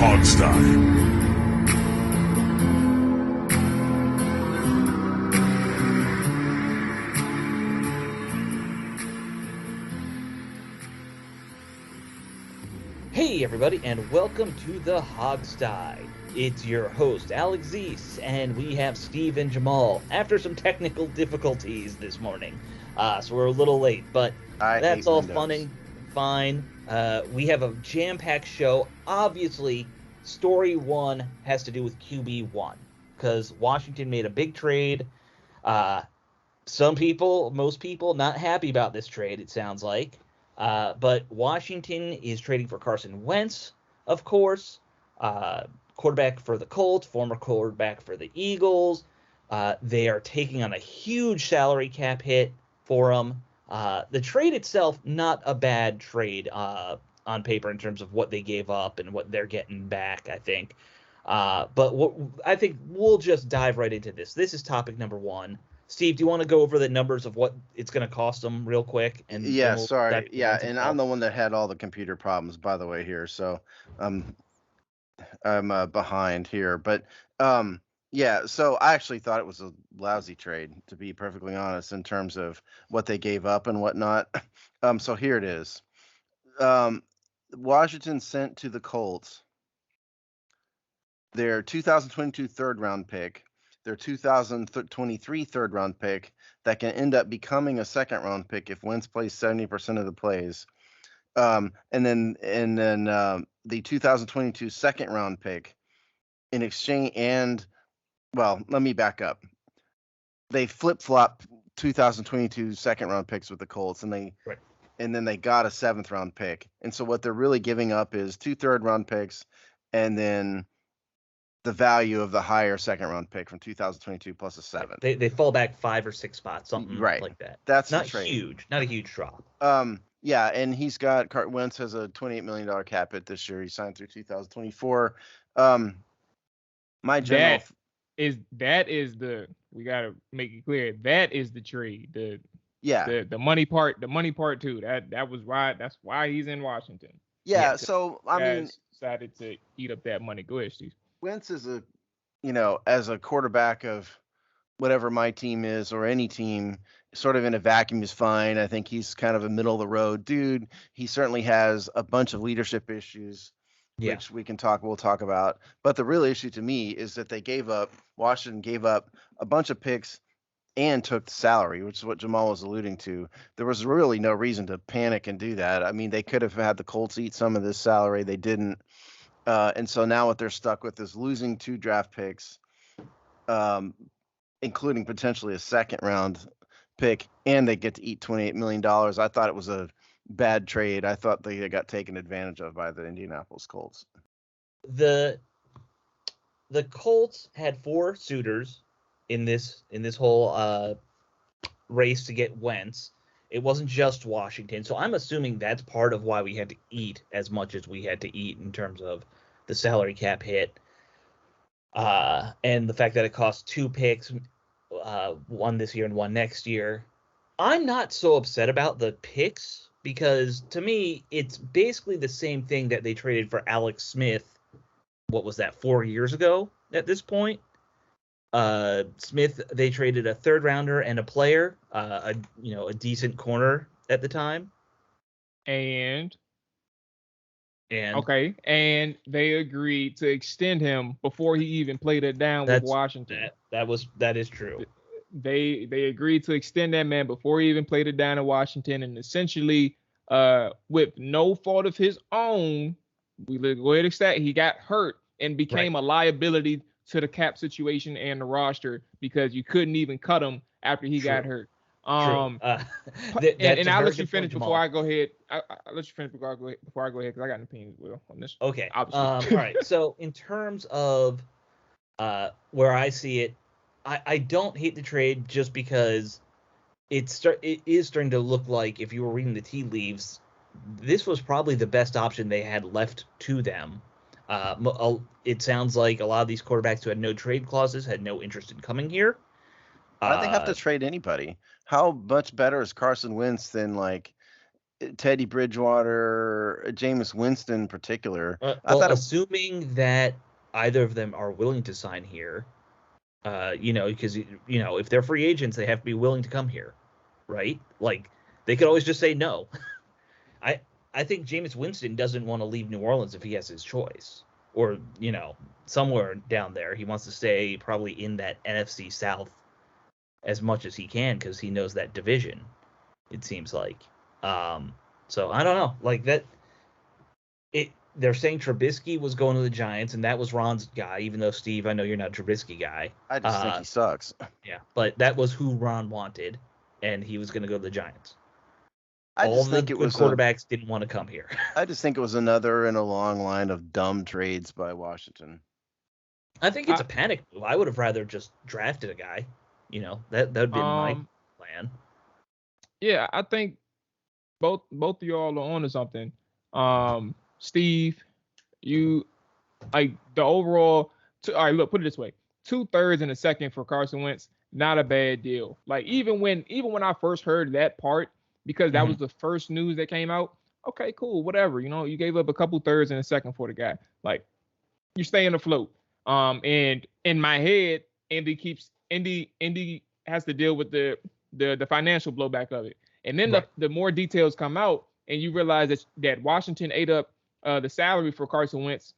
Hogstye. Hey everybody, and welcome to the Hogstye. It's your host, Alex Zeese, and we have Steve and Jamal after some technical difficulties this morning. So we're a little late, but that's all fun and fine. We have a jam-packed show. Obviously, story one has to do with QB1, because Washington made a big trade. Some people, most people, not happy about this trade, it sounds like. But Washington is trading for Carson Wentz, of course, quarterback for the Colts, former quarterback for the Eagles. They are taking on a huge salary cap hit for him. The trade itself, not a bad trade on paper in terms of what they gave up and what they're getting back, I think. But I think we'll just dive right into this. This is topic number one. Steve, do you want to go over the numbers of what it's going to cost them real quick? And yeah, we'll sorry. Yeah, and I'm the one that had all the computer problems, by the way, here. So I'm behind here. But yeah, so I actually thought it was a lousy trade, to be perfectly honest, in terms of what they gave up and whatnot. So here it is. Washington sent to the Colts their 2022 third round pick, their 2023 third round pick that can end up becoming a second round pick if Wentz plays 70% of the plays. And then the 2022 second round pick in exchange. And well, let me back up. They flip-flop 2022 second round picks with the Colts, and then they got a seventh round pick. And so what they're really giving up is 2 third round picks and then the value of the higher second round pick from 2022 plus a 7th. They fall back 5 or 6 spots, something like that. That's not the trade. Huge, not a huge drop. Yeah, and he's got Wentz has a $28 million cap hit this year. He signed through 2024. My general that is the, we gotta make it clear, that is the trade. The money part too. That was why, that's why he's in Washington. Yeah, so I mean, decided to eat up that money. Go ahead, Steve. Wentz is as a quarterback of whatever my team is or any team, sort of in a vacuum is fine. I think he's kind of a middle of the road dude. He certainly has a bunch of leadership issues, which we'll talk about. But the real issue to me is that Washington gave up a bunch of picks and took the salary, which is what Jamal was alluding to. There was really no reason to panic and do that. I mean, they could have had the Colts eat some of this salary. They didn't. And so now what they're stuck with is losing 2 draft picks, including potentially a second round pick, and they get to eat $28 million. I thought it was a bad trade. I thought they got taken advantage of by the Indianapolis Colts. The Colts had 4 suitors in this whole race to get Wentz. It wasn't just Washington, so I'm assuming that's part of why we had to eat as much as we had to eat in terms of the salary cap hit, and the fact that it cost 2 picks, one this year and one next year. I'm not so upset about the picks because to me it's basically the same thing that they traded for Alex Smith. What was that, 4 years ago at this point? Smith, they traded a third rounder and a player, a decent corner at the time. And they agreed to extend him before he even played it down with Washington. That is true. They agreed to extend that man before he even played it down in Washington, and essentially, with no fault of his own, we go ahead and say he got hurt and became a liability to the cap situation and the roster because you couldn't even cut him after he got hurt. And I'll let you finish before I go ahead. I'll let you finish before I go ahead because I got an opinion as well on this. Okay. All right. So in terms of where I see it, I don't hate the trade just because it is starting to look like, if you were reading the tea leaves, this was probably the best option they had left to them. It sounds like a lot of these quarterbacks who had no trade clauses had no interest in coming here. Why do they have to trade anybody? How much better is Carson Wentz than Teddy Bridgewater, Jameis Winston in particular. I Well, thought assuming that either of them are willing to sign here, because if they're free agents, they have to be willing to come here, right? Like they could always just say no. I I think Jameis Winston doesn't want to leave New Orleans if he has his choice, or somewhere down there. He wants to stay probably in that NFC South as much as he can because he knows that division. It seems like. So I don't know, like that. They're saying Trubisky was going to the Giants, and that was Ron's guy. Even though Steve, I know you're not a Trubisky guy. I just think he sucks. Yeah, but that was who Ron wanted, and he was going to go to the Giants. I All just the think it good was quarterbacks didn't want to come here. I just think it was another in a long line of dumb trades by Washington. I think it's a panic move. I would have rather just drafted a guy. That would be my plan. Yeah, I think both of y'all are onto something. Steve, you like the overall. All right, look, put it this way: 2/3 and a second for Carson Wentz, not a bad deal. Like even when I first heard that part, because that was the first news that came out. Okay, cool, whatever. You gave up a couple thirds and a second for the guy. Like you're staying afloat. And in my head, Indy has to deal with the financial blowback of it. And then the more details come out, and you realize that Washington ate up the salary for Carson Wentz,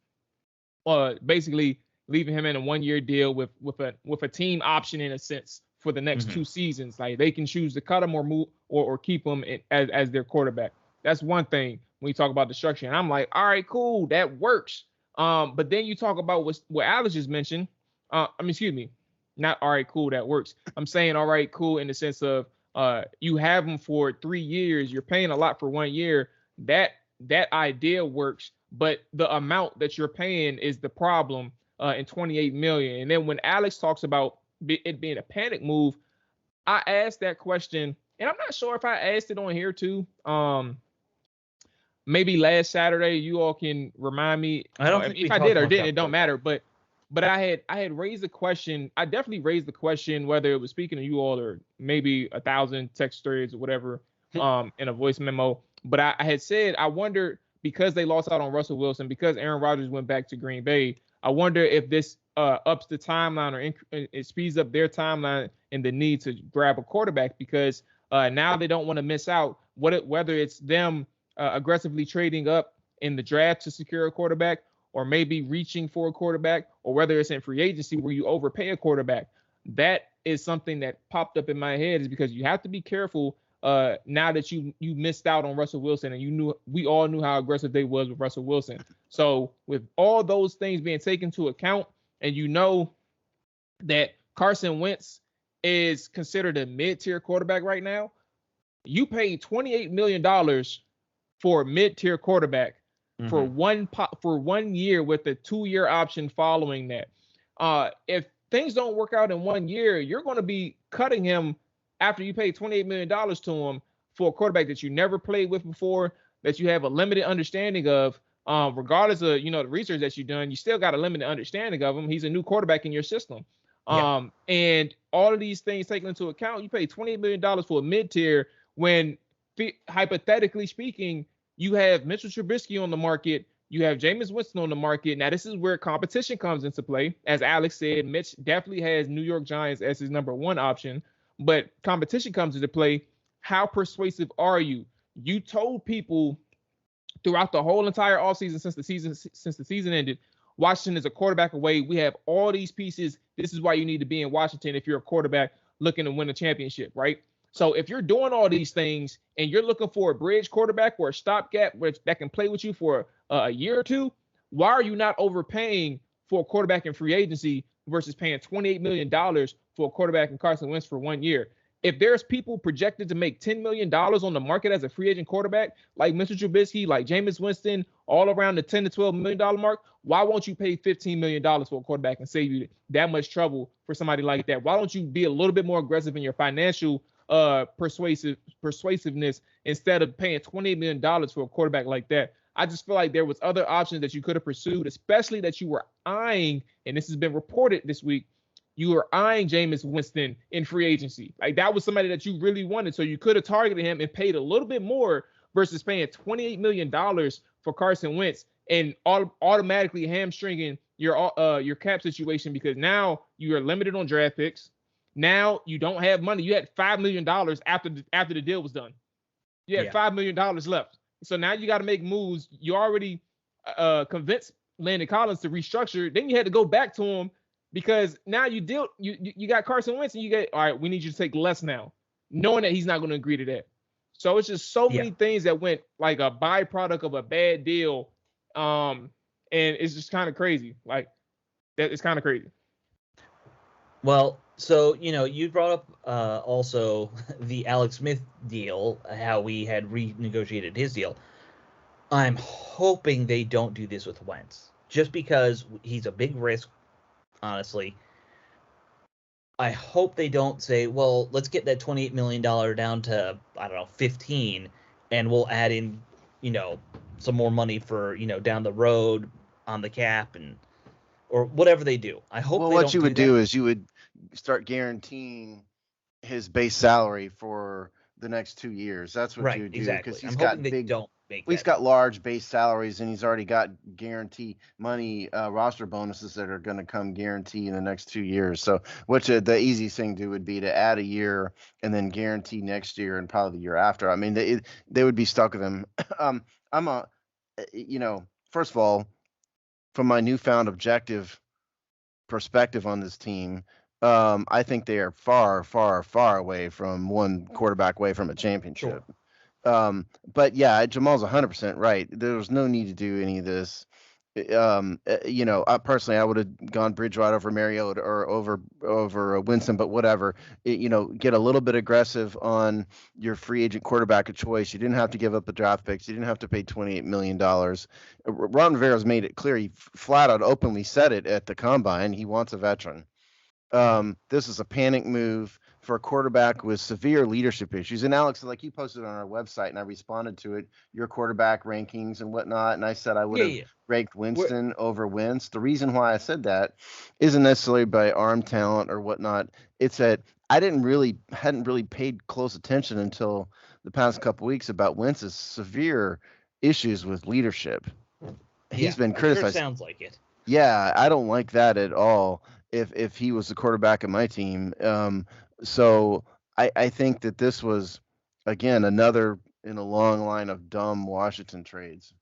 basically leaving him in a 1-year deal with a team option in a sense for the next 2 seasons. Like they can choose to cut him or move or keep him as their quarterback. That's one thing when you talk about the structure. And I'm like, all right, cool, that works. But then you talk about what Alex just mentioned. Excuse me, not all right, cool, that works. I'm saying all right, cool in the sense of you have them for 3 years. You're paying a lot for 1 year. That idea works, but the amount that you're paying is the problem. In $28 million. And then when Alex talks about it being a panic move, I asked that question, and I'm not sure if I asked it on here too. Maybe last Saturday, you all can remind me. I don't think if I did or didn't, it don't matter. But I had raised the question. I definitely raised the question whether it was speaking to you all or maybe 1,000 text threads or whatever in a voice memo. But I had said I wondered, because they lost out on Russell Wilson, because Aaron Rodgers went back to Green Bay, I wonder if this ups the timeline or it speeds up their timeline and the need to grab a quarterback, because now they don't want to miss out. Whether it's them aggressively trading up in the draft to secure a quarterback, or maybe reaching for a quarterback, or whether it's in free agency where you overpay a quarterback. That is something that popped up in my head, is because you have to be careful now that you missed out on Russell Wilson, and we all knew how aggressive they was with Russell Wilson. So with all those things being taken into account, and that Carson Wentz is considered a mid-tier quarterback right now, you paid $28 million for a mid-tier quarterback for 1 year with a 2-year option following that. If things don't work out in 1 year, you're going to be cutting him after you pay $28 million to him for a quarterback that you never played with before, that you have a limited understanding of. Regardless of the research that you've done, you still got a limited understanding of him. He's a new quarterback in your system. And all of these things taken into account, you pay $28 million for a mid-tier when, hypothetically speaking, you have Mitchell Trubisky on the market, you have Jameis Winston on the market. Now, this is where competition comes into play. As Alex said, Mitch definitely has New York Giants as his number 1 option, but competition comes into play. How persuasive are you? You told people throughout the whole entire offseason since the season ended, Washington is a quarterback away. We have all these pieces. This is why you need to be in Washington if you're a quarterback looking to win a championship, right? So if you're doing all these things and you're looking for a bridge quarterback or a stopgap that can play with you for a year or two, why are you not overpaying for a quarterback in free agency versus paying $28 million for a quarterback in Carson Wentz for 1 year? If there's people projected to make $10 million on the market as a free agent quarterback, like Mr. Trubisky, like Jameis Winston, all around the $10 to $12 million mark, why won't you pay $15 million for a quarterback and save you that much trouble for somebody like that? Why don't you be a little bit more aggressive in your financial persuasiveness instead of paying $28 million for a quarterback like that? I just feel like there was other options that you could have pursued, especially that you were eyeing, and this has been reported this week, you were eyeing Jameis Winston in free agency. Like that was somebody that you really wanted. So you could have targeted him and paid a little bit more versus paying $28 million for Carson Wentz and automatically hamstringing your cap situation, because now you are limited on draft picks. Now you don't have money. You had $5 million after the deal was done. You had $5 million left. So now you got to make moves. You already convinced Landon Collins to restructure. Then you had to go back to him because now you got Carson Wentz and you get, all right, we need you to take less now, knowing that he's not going to agree to that. So it's just so many things that went like a byproduct of a bad deal. And it's just kind of crazy. Like, that it's kind of crazy. Well, so, you brought up also the Alex Smith deal, how we had renegotiated his deal. I'm hoping they don't do this with Wentz, just because he's a big risk, honestly. I hope they don't say, well, let's get that $28 million down to, I don't know, 15, and we'll add in, some more money for, down the road on the cap or whatever they do. I hope. Well, what you would do is you would start guaranteeing his base salary for the next 2 years. That's what you would do. Exactly. Because he's got large base salaries, and he's already got guarantee money, roster bonuses that are going to come guarantee in the next 2 years. So, the easiest thing to do would be to add a year and then guarantee next year and probably the year after. I mean, they would be stuck with him. First of all, from my newfound objective perspective on this team, I think they are far, far, far away from one quarterback away from a championship. Sure. But yeah, Jamal's 100% right. There's no need to do any of this. Personally, I would have gone Bridgewater over Mariota or over Winston, but whatever. Get a little bit aggressive on your free agent quarterback of choice. You didn't have to give up the draft picks. You didn't have to pay $28 million. Ron Rivera's made it clear. He flat out openly said it at the combine. He wants a veteran. This is a panic move for a quarterback with severe leadership issues. And Alex, like, you posted on our website, and I responded to it, your quarterback rankings and whatnot. And I said I would have ranked Winston over Wentz. The reason why I said that isn't necessarily by arm talent or whatnot. It's that I hadn't really paid close attention until the past couple weeks about Wentz's severe issues with leadership. He's been criticized. Sure sounds like it. Yeah, I don't like that at all. If he was the quarterback of my team. So I think that this was, again, another in a long line of dumb Washington trades.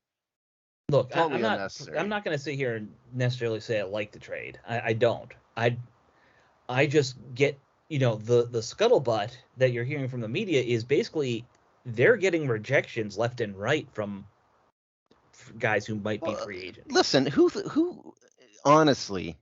Look, totally I'm not going to sit here and necessarily say I like the trade. I don't. I just get, the scuttlebutt that you're hearing from the media is basically they're getting rejections left and right from guys who might be free agents. Listen, who honestly,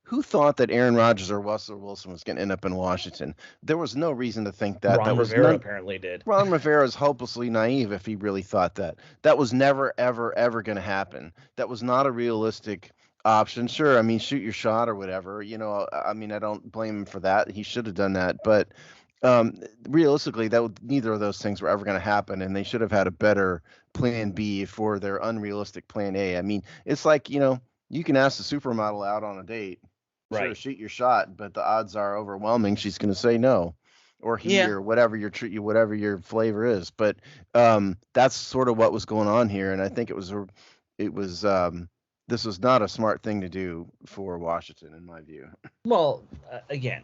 who thought that Aaron Rodgers or Russell Wilson was going to end up in Washington? There was no reason to think that. Ron Rivera apparently did. Ron Rivera is hopelessly naive if he really thought that. That was never, ever, ever going to happen. That was not a realistic option. Sure, I mean, shoot your shot or whatever. I don't blame him for that. He should have done that. But realistically, neither of those things were ever going to happen, and they should have had a better plan B for their unrealistic plan A. I mean, it's like, you can ask the supermodel out on a date. Right. Sure, shoot your shot, but the odds are overwhelming she's going to say no, or or whatever your flavor is. But that's sort of what was going on here, and I think this was not a smart thing to do for Washington, in my view. Well, again,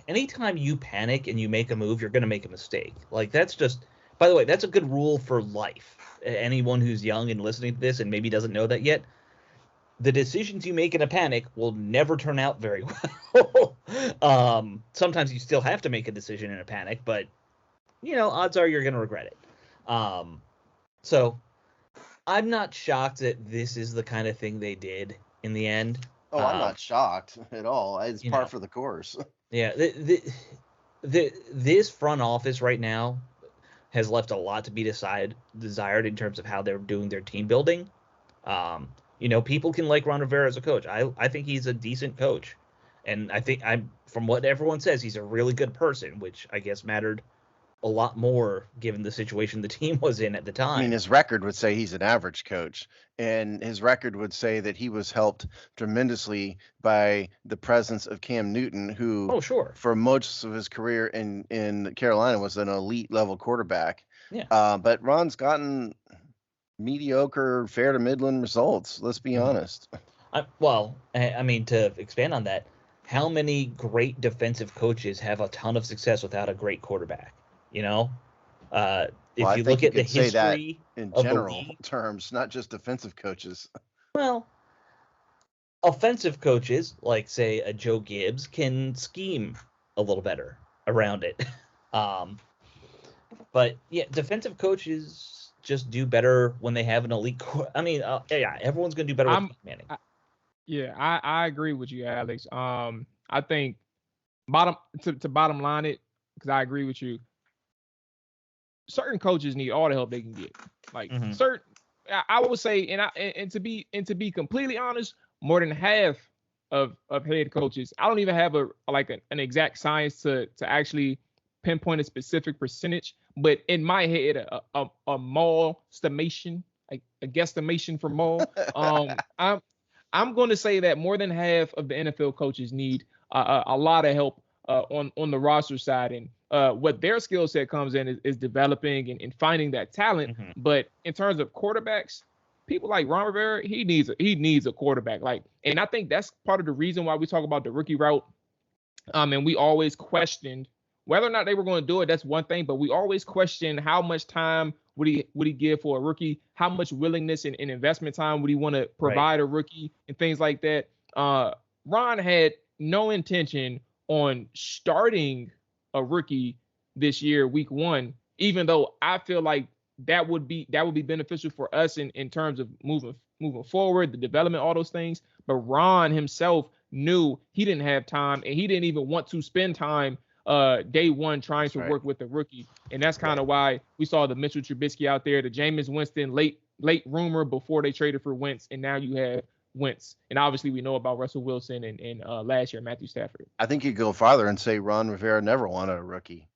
anytime you panic and you make a move, you're going to make a mistake. Like, that's just, by the way, that's a good rule for life. Anyone who's young and listening to this and maybe doesn't know that yet, the decisions you make in a panic will never turn out very well. Sometimes you still have to make a decision in a panic, but, odds are you're going to regret it. So I'm not shocked that this is the kind of thing they did in the end. Oh, I'm not shocked at all. It's par for the course. Yeah. This front office right now has left a lot to be desired in terms of how they're doing their team building. People can like Ron Rivera as a coach. I think he's a decent coach. And I think from what everyone says, he's a really good person, which I guess mattered a lot more given the situation the team was in at the time. I mean, his record would say he's an average coach, and his record would say that he was helped tremendously by the presence of Cam Newton, who, for most of his career in Carolina was an elite level quarterback. Yeah. But Ron's gotten mediocre, fair to midland results. Let's be honest. I mean, to expand on that, how many great defensive coaches have a ton of success without a great quarterback? You know, if I you think look you at the could say that history in of the general league, terms, not just defensive coaches. well, offensive coaches like say a Joe Gibbs can scheme a little better around it. Um, but yeah, defensive coaches just do better when they have an elite. I mean, yeah, everyone's gonna do better with I'm Manning. Yeah, I agree with you, Alex. I think bottom line it, because I agree with you. Certain coaches need all the help they can get. Like Mhm. I would say, and to be completely honest, more than half of head coaches, I don't even have an exact science to actually pinpoint a specific percentage, but in my head, a mall estimation, like a guesstimation for mall, I'm going to say that more than half of the NFL coaches need a lot of help on the roster side, and what their skill set comes in is developing and finding that talent. Mhm. But in terms of quarterbacks, people like Ron Rivera, he needs a quarterback. Like, and I think that's part of the reason why we talk about the rookie route. And we always questioned whether or not they were going to do it. That's one thing, but we always questioned how much time would he give for a rookie? How much willingness and investment time would he want to Right. provide a rookie and things like that? Ron had no intention on starting a rookie this year, week one, even though I feel like that would be beneficial for us in terms of moving forward, the development, all those things. But Ron himself knew he didn't have time, and he didn't even want to spend time day one trying to work with the rookie. And that's kind of why we saw the Mitchell Trubisky out there, the Jameis Winston late rumor before they traded for Wentz, and now you have Wentz. And obviously we know about Russell Wilson and last year Matthew Stafford. I think you go farther and say Ron Rivera never wanted a rookie.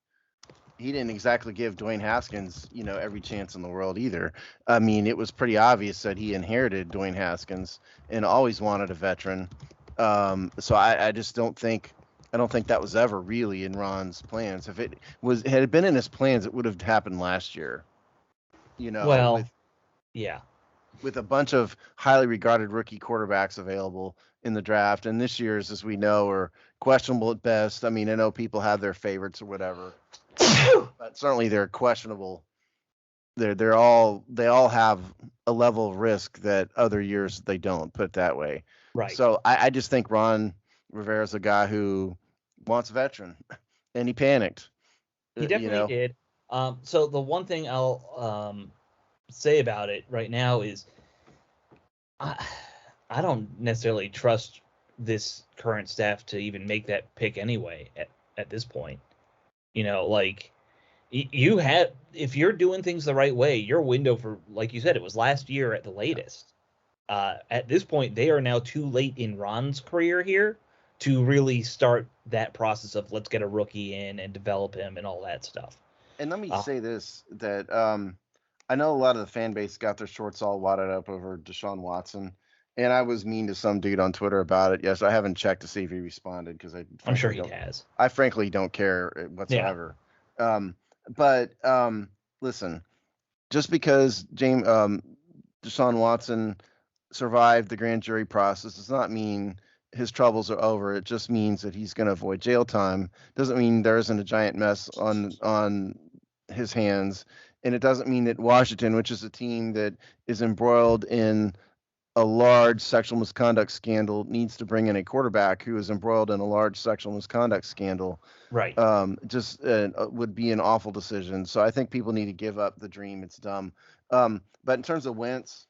He didn't exactly give Dwayne Haskins, every chance in the world either. I mean, it was pretty obvious that he inherited Dwayne Haskins and always wanted a veteran. So I just don't think that was ever really in Ron's plans. If had it been in his plans, it would have happened last year. Well, yeah. With a bunch of highly regarded rookie quarterbacks available in the draft, and this year's, as we know, are questionable at best. I mean, I know people have their favorites or whatever, but certainly they're questionable. They all have a level of risk that other years they don't. Put it that way. Right. So I just think Ron Rivera's a guy who wants a veteran, and he panicked. He definitely did. So the one thing I'll say about it right now is I don't necessarily trust this current staff to even make that pick anyway at this point. Like you have, if you're doing things the right way, your window for, like you said, it was last year at the latest. At this point, they are now too late in Ron's career here to really start that process of let's get a rookie in and develop him and all that stuff. And let me say this, that I know a lot of the fan base got their shorts all wadded up over Deshaun Watson, and I was mean to some dude on Twitter about it. Yes, I haven't checked to see if he responded because I'm sure he has. I frankly don't care whatsoever. Yeah. Listen, just because Deshaun Watson survived the grand jury process does not mean his troubles are over. It just means that he's going to avoid jail time. Doesn't mean there isn't a giant mess on his hands. And it doesn't mean that Washington, which is a team that is embroiled in a large sexual misconduct scandal, needs to bring in a quarterback who is embroiled in a large sexual misconduct scandal. Right. Just would be an awful decision. So I think people need to give up the dream. It's dumb. But in terms of Wentz,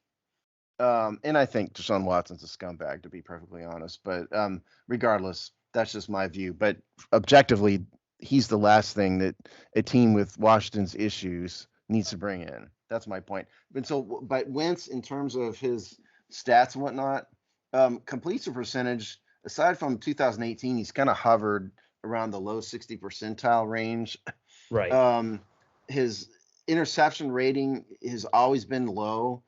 and I think Deshaun Watson's a scumbag, to be perfectly honest. But regardless, that's just my view. But objectively, he's the last thing that a team with Washington's issues needs to bring in. That's my point. But Wentz, in terms of his stats and whatnot, completion percentage, aside from 2018, he's kind of hovered around the low 60 percentile range. Right. His interception rating has always been low.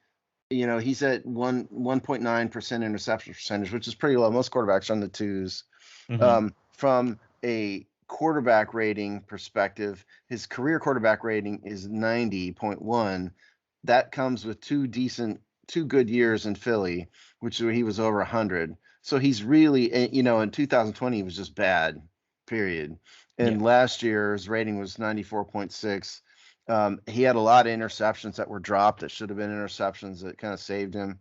He's at 1.9% interception percentage, which is pretty low. Most quarterbacks are on the twos. Mm-hmm. From a quarterback rating perspective, his career quarterback rating is 90.1. That comes with two good years in Philly, which he was over 100. So he's really, in 2020 he was just bad, period. And last year his rating was 94.6. He had a lot of interceptions that were dropped that should have been interceptions that kind of saved him.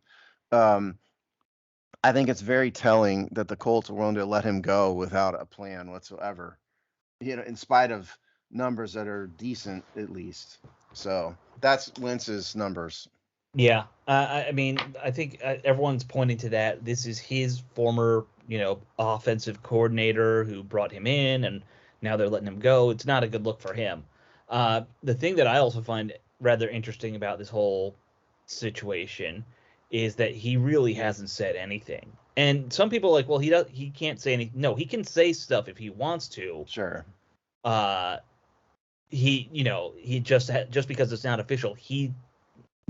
I think it's very telling that the Colts are willing to let him go without a plan whatsoever, in spite of numbers that are decent at least. So that's Wentz's numbers. Yeah, I mean, I think everyone's pointing to that. This is his former, offensive coordinator who brought him in, and now they're letting him go. It's not a good look for him. The thing that I also find rather interesting about this whole situation is that he really hasn't said anything. And some people are like, well, he can't say anything. No, he can say stuff if he wants to. Sure. He just because it's not official, he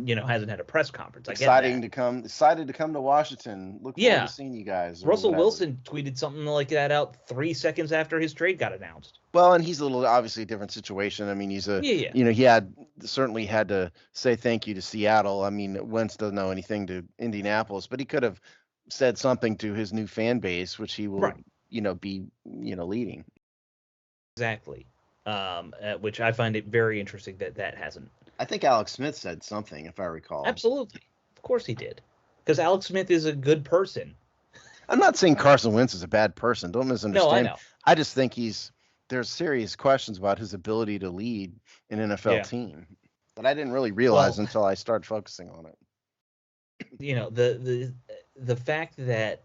hasn't had a press conference. Excited to come to Washington. Look forward to seeing you guys. Russell Wilson tweeted something like that out 3 seconds after his trade got announced. Well, and he's obviously a different situation. I mean, he's he certainly had to say thank you to Seattle. I mean, Wentz doesn't know anything to Indianapolis, but he could have said something to his new fan base, which he will, be, leading. Exactly. Which I find it very interesting that hasn't. I think Alex Smith said something, if I recall. Absolutely. Of course he did. Because Alex Smith is a good person. I'm not saying Carson Wentz is a bad person. Don't misunderstand. No, I know. I just think there's serious questions about his ability to lead an NFL team that I didn't really realize until I started focusing on it. The fact that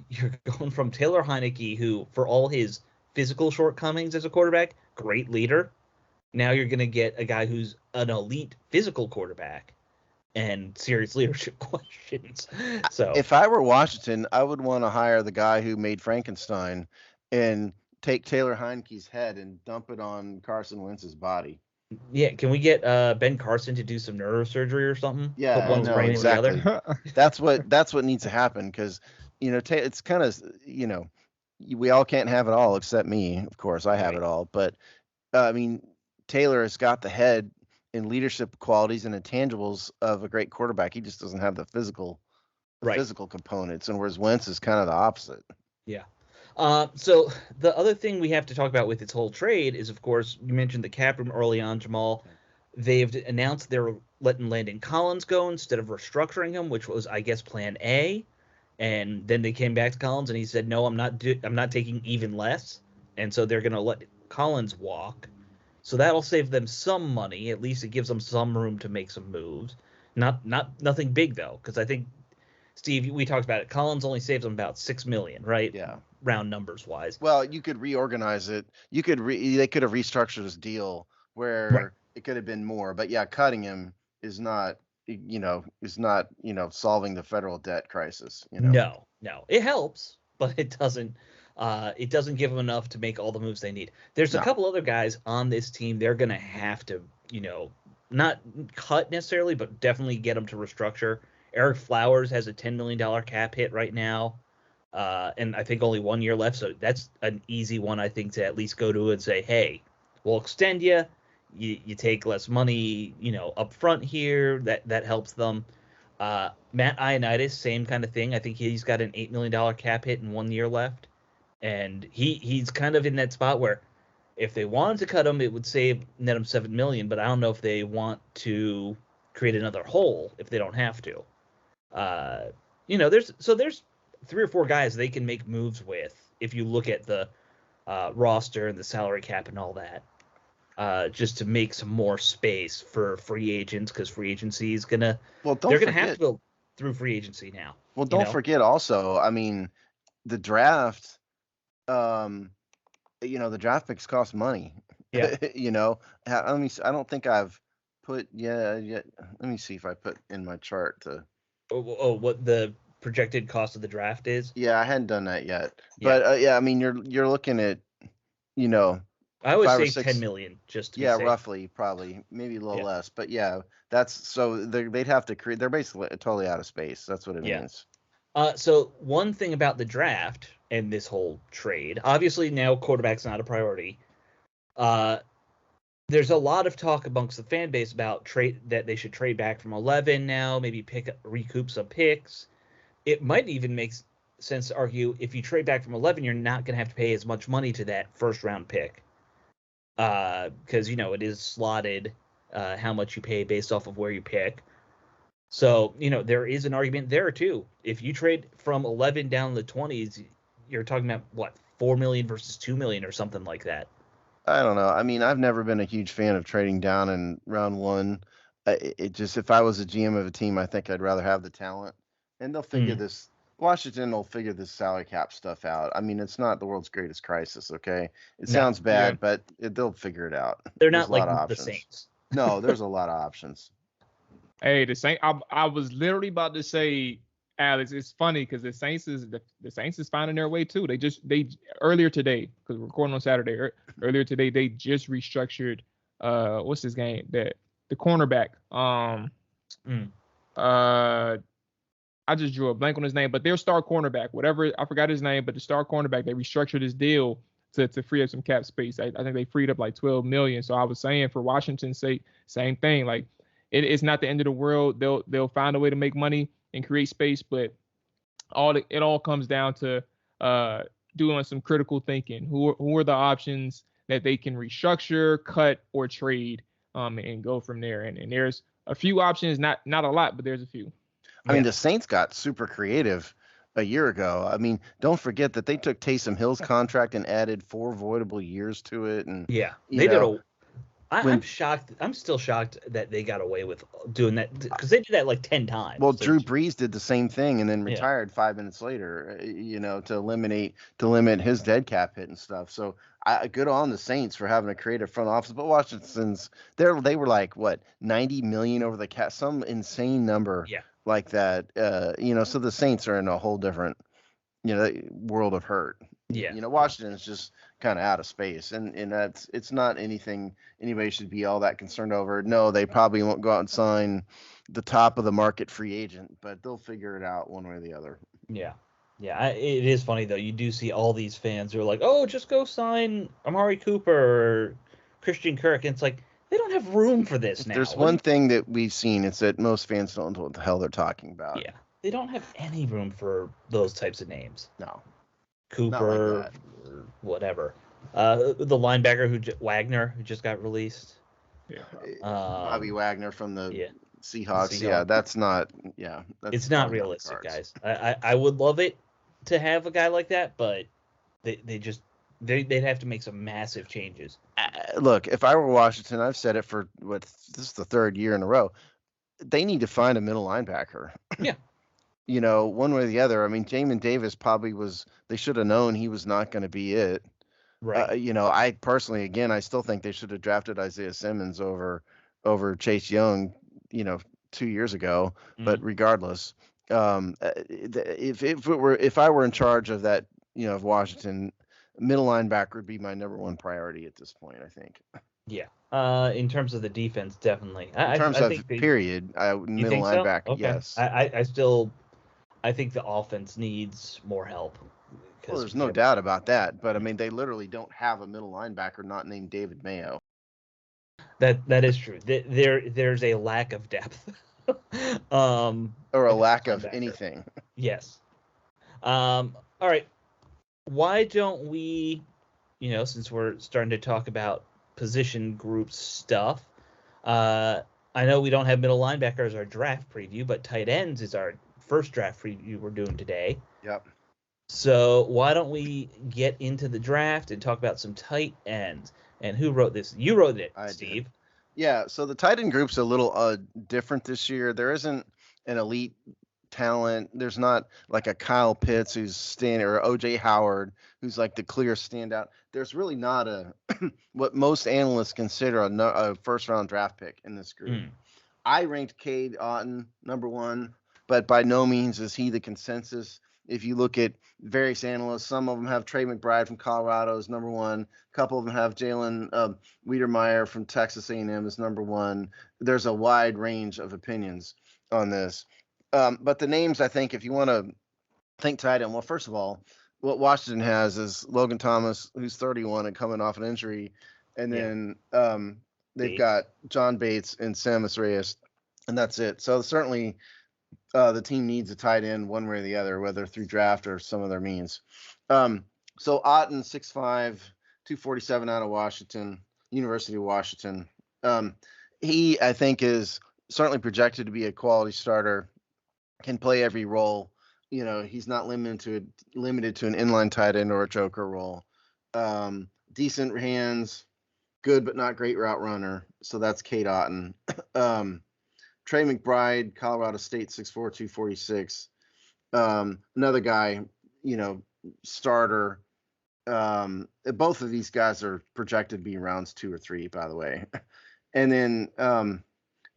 you're going from Taylor Heineke, who, for all his physical shortcomings as a quarterback, great leader. Now you're going to get a guy who's an elite physical quarterback and serious leadership questions. So if I were Washington, I would want to hire the guy who made Frankenstein and take Taylor Heineke's head and dump it on Carson Wentz's body. Yeah, can we get Ben Carson to do some neurosurgery or something? Yeah, put one's brain exactly. in the other. That's what needs to happen because it's kind of we all can't have it all except me. Of course, I have it all, but I mean. Taylor has got the head and leadership qualities and intangibles of a great quarterback. He just doesn't have the physical components, and whereas Wentz is kind of the opposite. Yeah. So the other thing we have to talk about with this whole trade is, of course, you mentioned the cap room early on, Jamal. They've announced they're letting Landon Collins go instead of restructuring him, which was, I guess, Plan A. And then they came back to Collins, and he said, "No, I'm not taking even less." And so they're going to let Collins walk. So that'll save them some money. At least it gives them some room to make some moves. Nothing big though, because I think, Steve, we talked about it. Collins only saves them about $6 million, right? Yeah. Round numbers wise. Well, you could reorganize it. They could have restructured this deal where it could have been more. But yeah, cutting him is not solving the federal debt crisis. No, it helps, but it doesn't. It doesn't give them enough to make all the moves they need. There's a couple other guys on this team. They're going to have to, not cut necessarily, but definitely get them to restructure. Eric Flowers has a $10 million cap hit right now, and I think only 1 year left. So that's an easy one, I think, to at least go to and say, hey, we'll extend you. You take less money, up front here. That helps them. Matt Ioannidis, same kind of thing. I think he's got an $8 million cap hit and 1 year left. And he's kind of in that spot where if they wanted to cut him, it would net him $7 million. But I don't know if they want to create another hole if they don't have to. There's 3 or 4 guys they can make moves with if you look at the roster and the salary cap and all that, just to make some more space for free agents because free agency is gonna they're gonna have to go through free agency now. Well, don't forget also, I mean, the draft. The draft picks cost money. Yeah. I don't think I've put yet. Let me see if I put in my chart to. What the projected cost of the draft is? Yeah, I hadn't done that yet. Yeah. But I mean, you're looking at, I would say 10 million just to be safe. Roughly, probably, maybe a little less. But yeah, that's so they'd have to create. They're basically totally out of space. That's what it means. So one thing about the draft, in this whole trade. Obviously, now quarterback's not a priority. There's a lot of talk amongst the fan base about that they should trade back from 11 now, maybe recoup some picks. It might even make sense to argue if you trade back from 11, you're not going to have to pay as much money to that first round pick. Because, it is slotted how much you pay based off of where you pick. So, there is an argument there too. If you trade from 11 down the 20s, you're talking about what, 4 million versus 2 million or something like that. I don't know. I mean, I've never been a huge fan of trading down in round one. It just, if I was a GM of a team, I think I'd rather have the talent, and they'll figure this. Washington will figure this salary cap stuff out. I mean, it's not the world's greatest crisis. Okay, it sounds bad, but they'll figure it out. They're not like the Saints. No, there's a lot of options. Hey, the Saints. I was literally about to say, Alex, it's funny because the Saints is finding their way too. They earlier today, because we're recording on Saturday. Earlier today, they just restructured. What's his game? The cornerback. I just drew a blank on his name, but their star cornerback, whatever, I forgot his name, but the star cornerback, they restructured his deal to free up some cap space. I think they freed up like $12 million. So I was saying for Washington's sake, same thing. Like it's not the end of the world. They'll find a way to make money and create space, but it all comes down to doing some critical thinking. Who are the options that they can restructure, cut, or trade, and go from there. And there's a few options, not a lot, but there's a few. I mean, the Saints got super creative a year ago. I mean, don't forget that they took Taysom Hill's contract and added 4 voidable years to it. And they did. I'm shocked. I'm still shocked that they got away with doing that because they did that like 10 times. Well, Drew Brees did the same thing and then retired 5 minutes later, to limit his dead cap hit and stuff. So good on the Saints for having a creative front office. But Washington's, they were like, what, 90 million over the cap, some insane number. Yeah. Like that, so the Saints are in a whole different, world of hurt. Yeah. Washington is just kind of out of space, and it's not anything anybody should be all that concerned over. No, they probably won't go out and sign the top of the market free agent, but they'll figure it out one way or the other. Yeah. Yeah, it is funny though. You do see all these fans who are like, "Oh, just go sign Amari Cooper or Christian Kirk," and it's like, they don't have room for this now. There's one thing that we've seen. It's that most fans don't know what the hell they're talking about. Yeah. They don't have any room for those types of names. No. Cooper, like or whatever. The linebacker Wagner, who just got released. Yeah. Bobby Wagner from the Seahawks. Yeah, that's not. Yeah. It's not realistic, guys. I would love it to have a guy like that, but they'd have to make some massive changes. Look, if I were Washington, I've said it for this is the 3rd year in a row. They need to find a middle linebacker. Yeah. One way or the other. I mean, Jamin Davis probably they should have known he was not going to be it. Right. I personally, again, I still think they should have drafted Isaiah Simmons over Chase Young, 2 years ago. Mm-hmm. But regardless, if I were in charge of that, of Washington, middle linebacker would be my number 1 priority at this point, I think. Yeah. In terms of the defense, definitely. In terms of period, middle linebacker, so? Okay. Yes. I think the offense needs more help. Well, there's no doubt about that. But I mean, they literally don't have a middle linebacker not named David Mayo. That is true. There's a lack of depth. Or a lack of anything. Yes. All right. Why don't we, since we're starting to talk about position group stuff, I know we don't have middle linebacker as our draft preview, but tight ends is our first draft preview we're doing today. Yep. So why don't we get into the draft and talk about some tight ends? And who wrote this? You wrote it, Steve. Did. Yeah, so the tight end group's a little different this year. There isn't an elite talent. There's not like a Kyle Pitts who's standing, or OJ Howard who's like the clear standout. There's really not a what most analysts consider a first round draft pick in this group. I ranked Cade Otton number 1, but by no means is he the consensus. If you look at various analysts, some of them have Trey McBride from Colorado as number 1. A couple of them have Jalen Wiedermeyer from Texas A&M as number 1. There's a wide range of opinions on this. But the names, I think, if you want to think tight end, well, first of all, what Washington has is Logan Thomas, who's 31 and coming off an injury, and then they've got John Bates and Samus Reyes, and that's it. So certainly the team needs a tight end one way or the other, whether through draft or some other means. So Otten, 6'5", 247 out of Washington, University of Washington. He, I think, is certainly projected to be a quality starter, can play every role. He's not limited to an inline tight end or a joker role. Decent hands, good but not great route runner. So that's Cade Otten. Trey McBride, Colorado State, 6'4", 246. Another guy, starter. Both of these guys are projected to be rounds 2 or 3, by the way. And then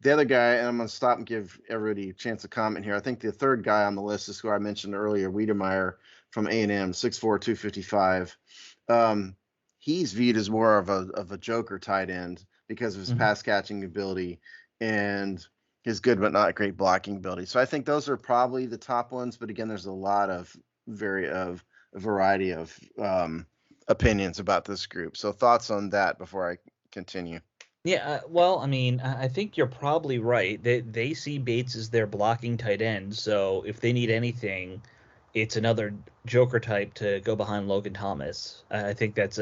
the other guy, and I'm going to stop and give everybody a chance to comment here. I think the third guy on the list is who I mentioned earlier, Wiedemeyer from A&M, 6'4", 255. He's viewed as more of a joker tight end because of his pass catching ability and his good but not great blocking ability. So I think those are probably the top ones. But again, there's a lot of a variety of opinions about this group. So thoughts on that before I continue? Yeah, well, I mean, I think you're probably right. They see Bates as their blocking tight end, so if they need anything, it's another joker type to go behind Logan Thomas. I think that's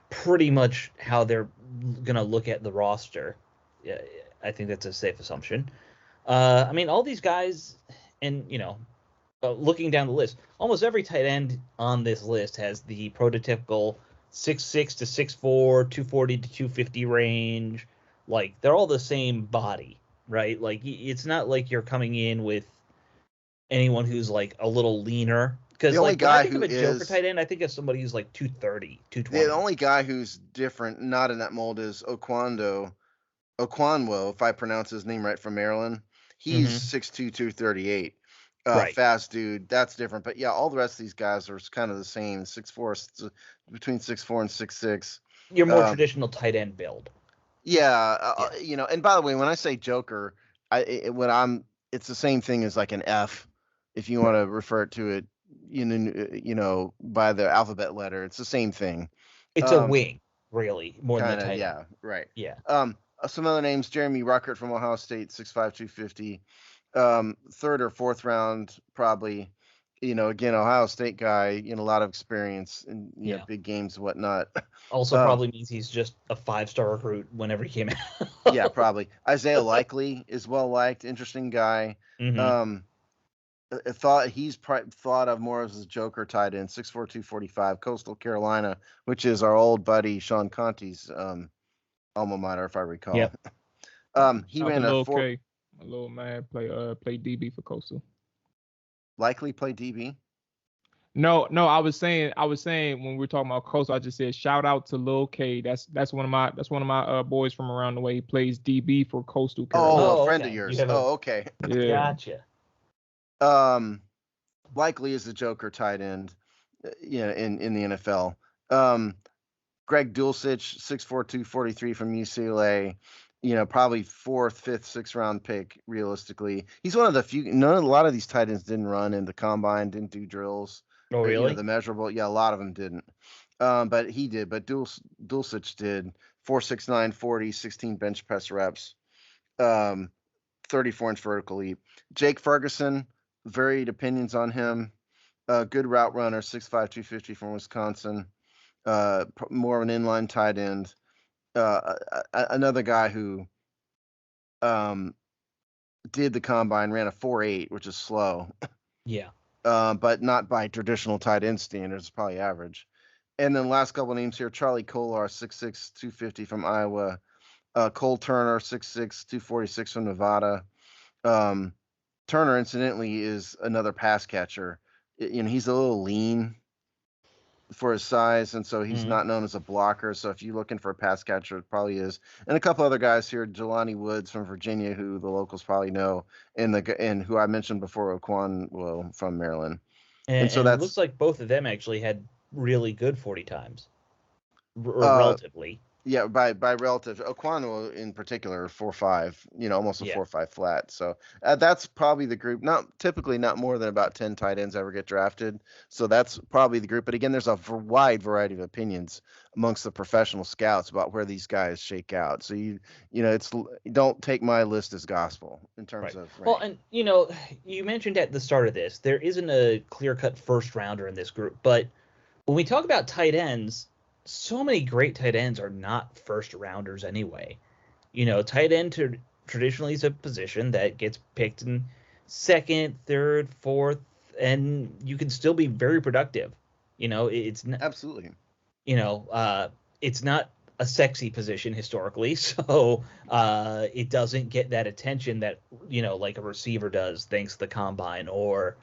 pretty much how they're gonna look at the roster. Yeah, I think that's a safe assumption. I mean, all these guys, and looking down the list, almost every tight end on this list has the prototypical 6'6" to 6'4", 240 to 250 range. Like, they're all the same body, right? Like, it's not like you're coming in with anyone who's like a little leaner. Because when I think of a joker tight end, I think of somebody who's like 230, 220. The only guy who's different, not in that mold, is Oquanwo, if I pronounce his name right, from Maryland. He's 6'2", 238. Right. Fast dude. That's different. But yeah, all the rest of these guys are kind of the same. 6'4", between 6'4" and 6'6". Your more traditional tight end build. Yeah, and by the way, when I say joker, it's the same thing as like an F, if you want to refer to it, by the alphabet letter. It's the same thing. It's a wing, really, more than a tight end. Yeah, right. Yeah. Some other names: Jeremy Ruckert from Ohio State, 6'5", 250. Third or fourth round, probably. Again, Ohio State guy, a lot of experience in big games and whatnot. Also, probably means he's just a 5-star recruit whenever he came out. Yeah, probably. Isaiah Likely is well liked, interesting guy. He's thought of more as a joker tight end, 6'4", 245, Coastal Carolina, which is our old buddy Sean Conti's alma mater, if I recall. Yep. He ran a little man play DB for Coastal. Likely play DB. No, I was saying when we were talking about Coastal, I just said shout out to Lil K. That's one of my boys from around the way. He plays DB for Coastal Carolina. Oh, a friend of yours. Okay. Yeah. Gotcha. Likely is the joker tight end, in the NFL. Greg Dulcich, 6'4", 243 from UCLA. Probably 4th, 5th, 6th round pick realistically. He's one of the few. A lot of these tight ends didn't run in the combine, didn't do drills. Oh, really? The measurable. Yeah, a lot of them didn't. But he did. But Dulcich did. 4'6", 40, 16 bench press reps. 34-inch vertical leap. Jake Ferguson, varied opinions on him. Good route runner, 6'5", 250 from Wisconsin. More of an inline tight end. Another guy who did the combine, ran a 4.8, which is slow. Yeah. But not by traditional tight end standards, probably average. And then last couple names here: Charlie Kolar, 6'6", 250 from Iowa. Cole Turner, 6'6", 246 from Nevada. Turner, incidentally, is another pass catcher. He's a little lean for his size, and so he's not known as a blocker. So if you're looking for a pass catcher, it probably is. And a couple other guys here: Jelani Woods from Virginia, who the locals probably know, and who I mentioned before, Oquanwo from Maryland. And so it looks like both of them actually had really good 40 times, relatively. Yeah, by relative, Okwano in particular, 4.5, almost a Yeah. 4.5 flat. So that's probably the group. Typically not more than about 10 tight ends ever get drafted. So that's probably the group. But again, there's a wide variety of opinions amongst the professional scouts about where these guys shake out. So don't take my list as gospel in terms of rank. Well, and you mentioned at the start of this, there isn't a clear-cut first rounder in this group, but when we talk about tight ends, so many great tight ends are not first rounders anyway. Tight end traditionally is a position that gets picked in second, third, fourth, and you can still be very productive. It's not Absolutely. it's not a sexy position historically, so it doesn't get that attention that like a receiver does thanks to the combine, or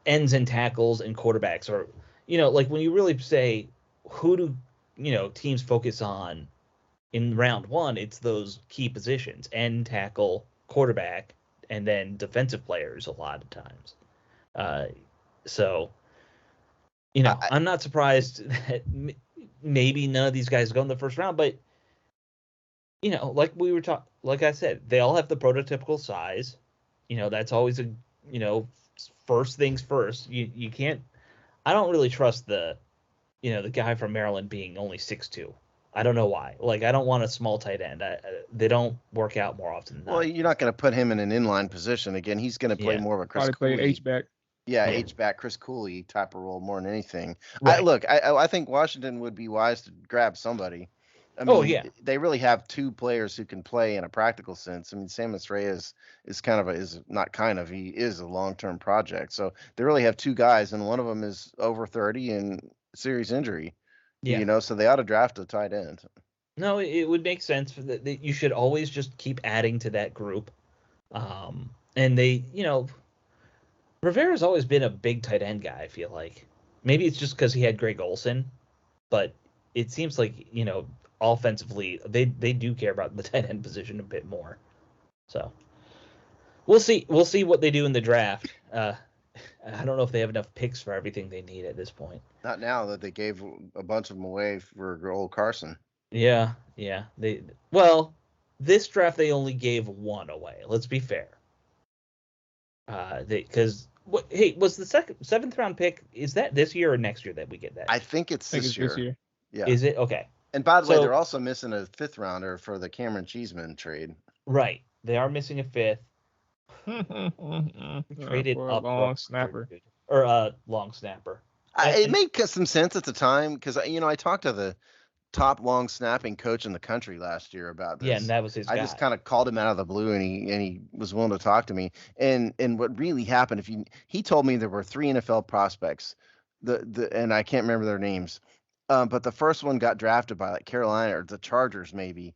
ends and tackles and quarterbacks, or like when you really say who do teams focus on in round one, it's those key positions: end, tackle, quarterback, and then defensive players a lot of times. So I'm not surprised that maybe none of these guys go in the first round, but like we were talking, like I said, they all have the prototypical size. That's always first things first. You can't. I don't really trust the guy from Maryland being only 6'2". I don't know why. Like, I don't want a small tight end. They don't work out more often than Well, not. you're not going to put him in an inline position. Again, he's going to play more of a Chris Probably Cooley. played H-back. Yeah, H-back, Chris Cooley type of role more than anything. Right. I think Washington would be wise to grab somebody. I mean, they really have two players who can play in a practical sense. I mean, Samus Reyes is he is a long-term project. So they really have two guys, and one of them is over 30 and serious injury. Yeah. So they ought to draft a tight end. No, it would make sense that you should always just keep adding to that group. And they, Rivera's always been a big tight end guy, I feel like. Maybe it's just because he had Greg Olsen, but it seems like, offensively, they do care about the tight end position a bit more. So we'll see. We'll see what they do in the draft. I don't know if they have enough picks for everything they need at this point. Not now that they gave a bunch of them away for old Carson. Yeah. This draft they only gave one away. Let's be fair. Was the seventh round pick, is that this year or next year that we get that? I think it's this year. Yeah. Is it? Okay. And by the way, they're also missing a fifth rounder for the Cameron Cheeseman trade. Right. They are missing a fifth. Traded for up a long snapper. Or a long snapper. It made some sense at the time because I talked to the top long snapping coach in the country last year about this. Yeah, and that was his guy. I just kind of called him out of the blue, and he was willing to talk to me. And what really happened, he told me there were 3 NFL prospects, and I can't remember their names, but the first one got drafted by like Carolina or the Chargers maybe,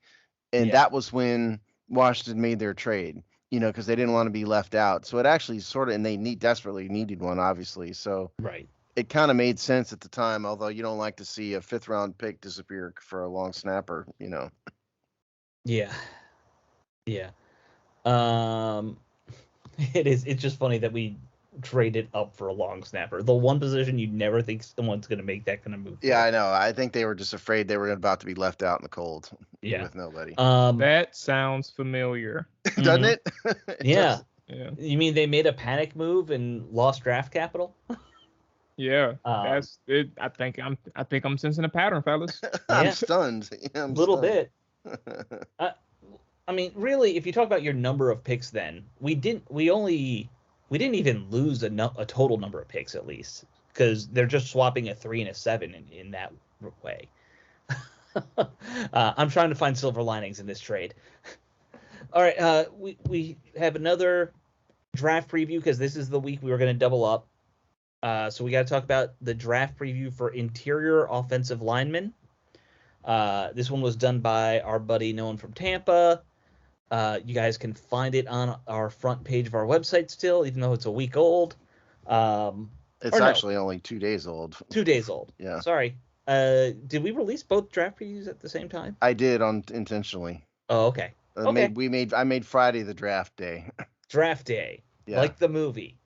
and that was when Washington made their trade. Because they didn't want to be left out. So it actually and they desperately needed one, obviously. So right. It kind of made sense at the time, although you don't like to see a 5th round pick disappear for a long snapper, Yeah. Yeah. It's just funny that we traded up for a long snapper. The one position you'd never think someone's going to make that kind of move. Yeah, I know. I think they were just afraid they were about to be left out in the cold with nobody. That sounds familiar. Doesn't it? Yeah. You mean they made a panic move and lost draft capital? Yeah, that's it. I think I'm sensing a pattern, fellas. I'm stunned. A little bit. I mean, really, if you talk about your number of picks, then we didn't even lose a total number of picks, at least, because they're just swapping a 3 and a 7 in that way. I'm trying to find silver linings in this trade. All right, we have another draft preview because this is the week we were going to double up. So we got to talk about the draft preview for interior offensive linemen. This one was done by our buddy Nolan from Tampa. You guys can find it on our front page of our website still, even though it's a week old. It's actually only 2 days old. 2 days old. Yeah. Sorry. Did we release both draft previews at the same time? I did intentionally. Oh, okay. I made Friday the draft day. Draft day. Yeah. Like the movie.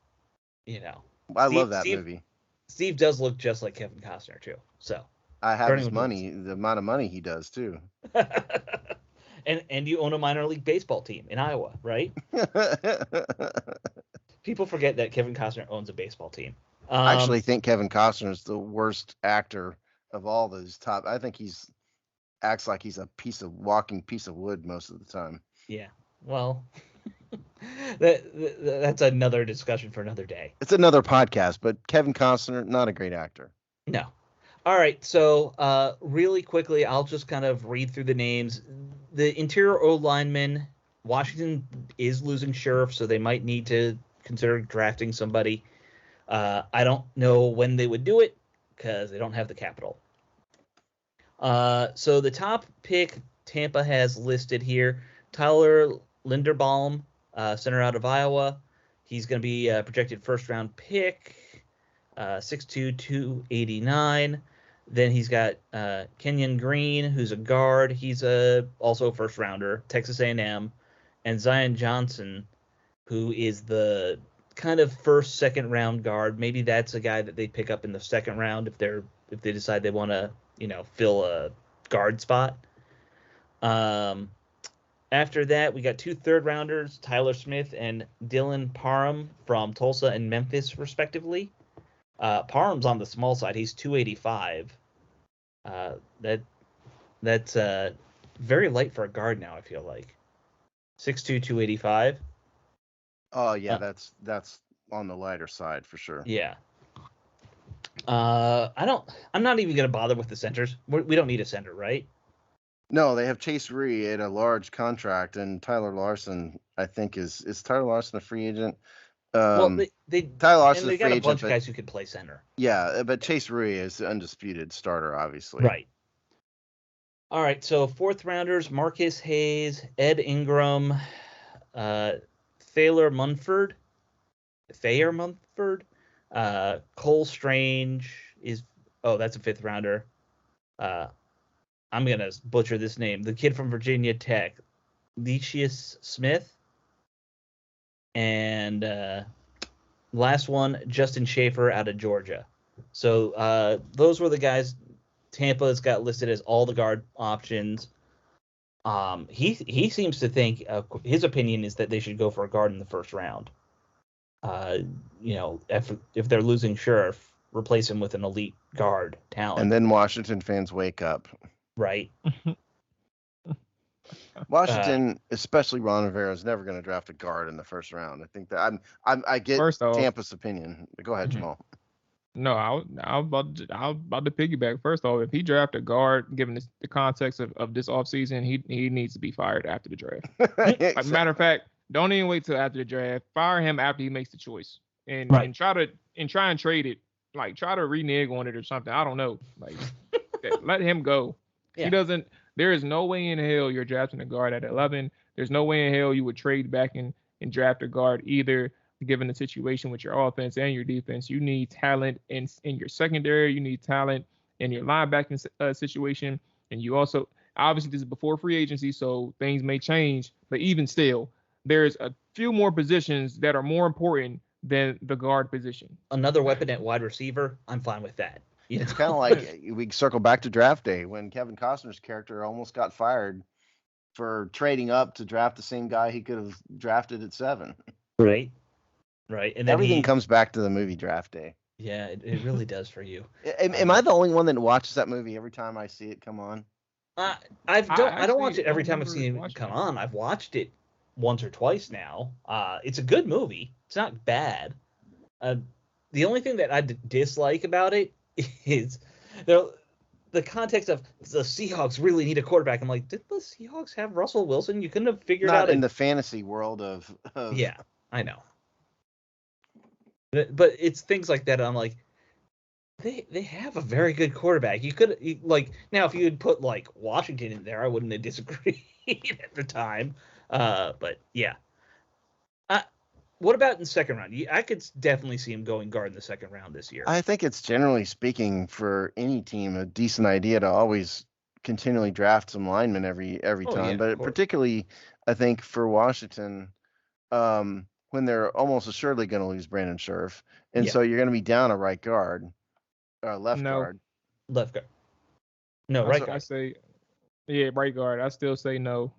I love that movie. Steve does look just like Kevin Costner too. So I have Starting his with money, the amount of money he does too. and you own a minor league baseball team in Iowa, right? People forget that Kevin Costner owns a baseball team. I actually think Kevin Costner is the worst actor of all those top. I think acts like he's a walking piece of wood most of the time. Yeah. Well, that's another discussion for another day. It's another podcast, but Kevin Costner, not a great actor. No. All right. So, really quickly, I'll just kind of read through the names. The interior O linemen, Washington is losing Sheriff, so they might need to consider drafting somebody. I don't know when they would do it because they don't have the capital. So the top pick Tampa has listed here, Tyler Linderbaum, center out of Iowa. He's going to be a projected first-round pick, 6'2", 289. Then he's got Kenyon Green, who's a guard. He's also a first-rounder, Texas A&M. And Zion Johnson, who is the kind of first, second-round guard. Maybe that's a guy that they pick up in the second round if they decide they want to, fill a guard spot. After that, we got 2 third-rounders, Tyler Smith and Dylan Parham from Tulsa and Memphis, respectively. Parham's on the small side. He's 285. That's very light for a guard now, I feel like. 6'2", 285. Oh yeah, that's on the lighter side for sure. Yeah. I'm not even gonna bother with the centers. We don't need a center, right? No, they have Chase Ree at a large contract, and Tyler Larson, I think, is Tyler Larson a free agent? Well, Tyler Larson they a free got a agent, bunch of but guys who could play center. yeah, but Chase Ree is the undisputed starter, obviously. Right. All right, so 4th rounders, Marcus Hayes, Ed Ingram, Thayer Munford, Cole Strange that's a 5th rounder. I'm gonna butcher this name. The kid from Virginia Tech, Leicius Smith, and last one, Justin Schaefer out of Georgia. So those were the guys Tampa's got listed as all the guard options. He seems to think his opinion is that they should go for a guard in the first round. If they're losing Sheriff, replace him with an elite guard talent. And then Washington fans wake up. Right. Washington, especially Ron Rivera, is never going to draft a guard in the first round. I think that I get Tampa's opinion. Go ahead, Jamal. No, I'm about to piggyback. First off, if he draft a guard, given the context of this offseason, he needs to be fired after the draft. Exactly. Matter of fact, don't even wait till after the draft. Fire him after he makes the choice, and try and trade it. Like try to renege on it or something. I don't know. Like let him go. Yeah. He doesn't. There is no way in hell you're drafting a guard at 11. There's no way in hell you would trade back and draft a guard either. Given the situation with your offense and your defense, you need talent in your secondary. You need talent in your linebacking situation, and you also obviously this is before free agency, so things may change. But even still, there's a few more positions that are more important than the guard position. Another weapon at wide receiver, I'm fine with that. It's kind of like we circle back to draft day when Kevin Costner's character almost got fired for trading up to draft the same guy he could have drafted at 7. Right. Right. And then everything comes back to the movie Draft Day. Yeah, it really does for you. Am I the only one that watches that movie every time I see it come on? I don't watch it every time I've seen it come on. I've watched it once or twice now. It's a good movie. It's not bad. The only thing that I dislike about it is the context of the Seahawks really need a quarterback. I'm like, did the Seahawks have Russell Wilson? You couldn't have figured out in the fantasy world of Yeah, I know. But it's things like that. I'm like, they have a very good quarterback. You could now if you had put like Washington in there, I wouldn't have disagreed at the time. But yeah. What about in the second round? I could definitely see him going guard in the second round this year. I think it's generally speaking for any team a decent idea to always continually draft some linemen every time. Yeah, but particularly, I think for Washington, when they're almost assuredly going to lose Brandon Scherf, and so you're going to be down a right guard, left guard. Left guard. No, right guard. I say, yeah, right guard. I still say no.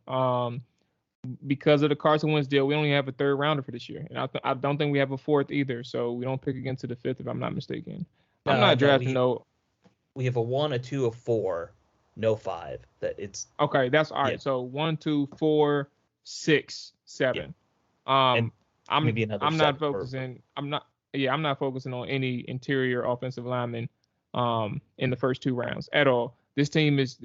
Because of the Carson Wentz deal, we only have a third rounder for this year, and I don't think we have a fourth either. So we don't pick again to the fifth, if I'm not mistaken. I'm not drafting no. We have a 1, a 2, a 4, no 5. That it's okay. That's all right. Yeah. So 1, 2, 4, 6, 7. And I'm maybe another I'm not 7 focusing. I'm not focusing on any interior offensive linemen in the first 2 rounds at all. This team is